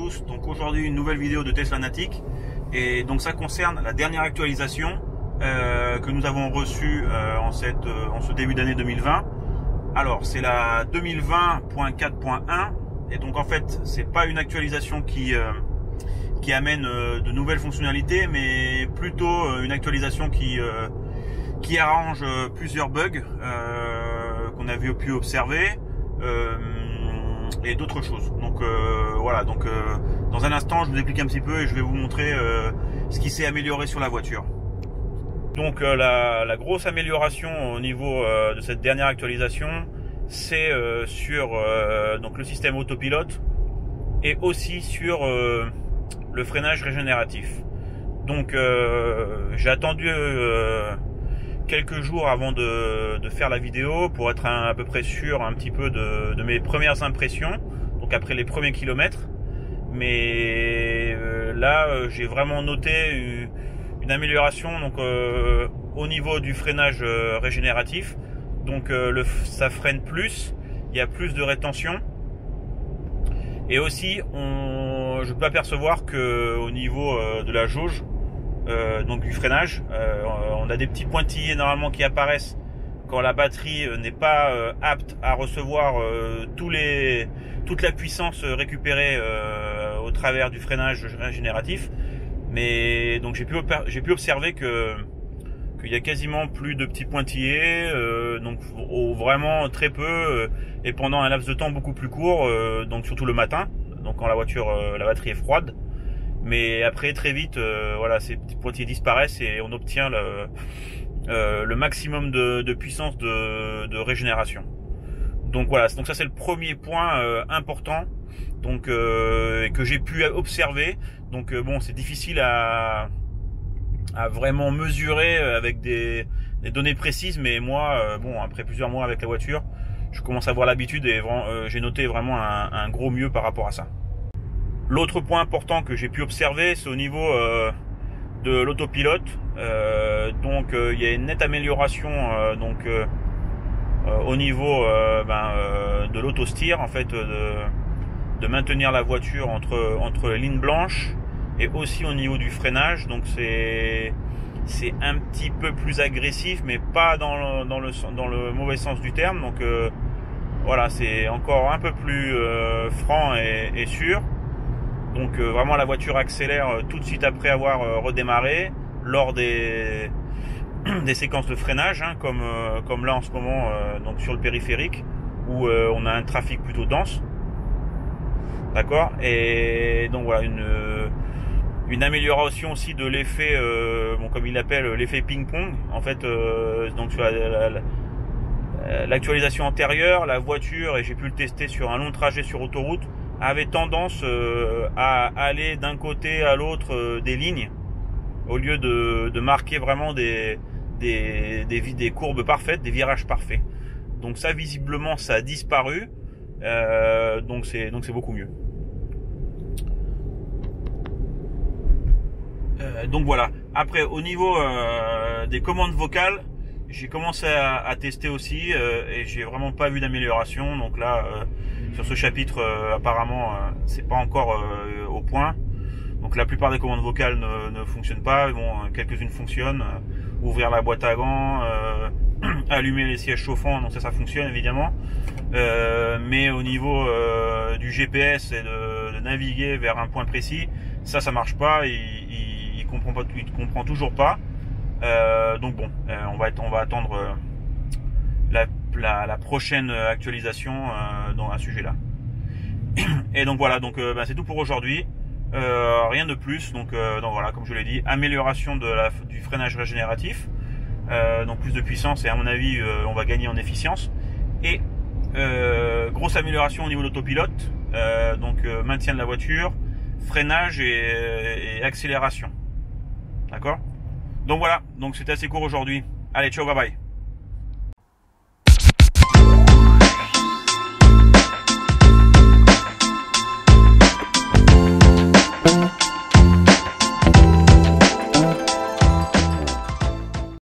tous, donc aujourd'hui une nouvelle vidéo de Teslanatic et donc ça concerne la dernière actualisation que nous avons reçue en ce début d'année 2020. Alors c'est la 2020.4.1 et donc en fait c'est pas une actualisation qui amène de nouvelles fonctionnalités, mais plutôt une actualisation qui arrange plusieurs bugs qu'on a pu observer et d'autres choses. Donc voilà, donc dans un instant je vous explique un petit peu et je vais vous montrer ce qui s'est amélioré sur la voiture. Donc la grosse amélioration au niveau de cette dernière actualisation, c'est sur donc le système autopilote et aussi sur le freinage régénératif. Donc j'ai attendu quelques jours avant de faire la vidéo pour être à peu près sûr un petit peu de mes premières impressions, donc après les premiers kilomètres. Mais là j'ai vraiment noté une amélioration donc au niveau du freinage régénératif. Donc ça freine plus, il y a plus de rétention, et aussi je peux apercevoir que au niveau de la jauge donc du freinage, on a des petits pointillés normalement qui apparaissent quand la batterie n'est pas apte à recevoir toute la puissance récupérée au travers du freinage régénératif. Mais donc j'ai pu observer qu'il y a quasiment plus de petits pointillés, donc vraiment très peu, et pendant un laps de temps beaucoup plus court, donc surtout le matin, donc quand la batterie est froide. Mais après très vite, voilà, ces petits pointillés disparaissent et on obtient le maximum de puissance de régénération. Donc voilà, donc ça c'est le premier point important, donc que j'ai pu observer. Donc bon, c'est difficile à vraiment mesurer avec des données précises, mais moi bon, après plusieurs mois avec la voiture, je commence à avoir l'habitude et j'ai noté vraiment un gros mieux par rapport à ça. L'autre point important que j'ai pu observer, c'est au niveau de l'autopilote. Donc il y a une nette amélioration donc au niveau de l'autosteer, en fait, de maintenir la voiture entre lignes blanches, et aussi au niveau du freinage. Donc c'est un petit peu plus agressif, mais pas dans le mauvais sens du terme. Donc voilà, c'est encore un peu plus franc et sûr. Donc vraiment la voiture accélère tout de suite après avoir redémarré lors des séquences de freinage, hein, comme là en ce moment donc sur le périphérique où on a un trafic plutôt dense. D'accord. Et donc voilà une amélioration aussi de l'effet, bon, comme il l'appelle, l'effet ping-pong. En fait, donc sur l'actualisation antérieure, la voiture, et j'ai pu le tester sur un long trajet sur autoroute, avait tendance à aller d'un côté à l'autre des lignes, au lieu de marquer vraiment des courbes parfaites, des virages parfaits. Donc ça, visiblement, ça a disparu. Donc c'est beaucoup mieux. Donc voilà. Après, au niveau des commandes vocales, j'ai commencé à tester aussi et j'ai vraiment pas vu d'amélioration. Donc là, sur ce chapitre, apparemment, c'est pas encore au point. Donc la plupart des commandes vocales ne fonctionnent pas. Bon, quelques-unes fonctionnent. Ouvrir la boîte à gants, allumer les sièges chauffants, donc ça fonctionne évidemment. Mais au niveau du GPS et de naviguer vers un point précis, ça marche pas. Il comprend toujours pas. Donc bon, on va attendre la prochaine actualisation dans un sujet là. Et donc voilà, donc c'est tout pour aujourd'hui. Rien de plus. Donc voilà, comme je l'ai dit, amélioration du freinage régénératif, donc plus de puissance, et à mon avis on va gagner en efficience. Et grosse amélioration au niveau de l'autopilote, donc maintien de la voiture, freinage et accélération. D'accord. Donc voilà, donc c'était assez court aujourd'hui. Allez, ciao, bye bye.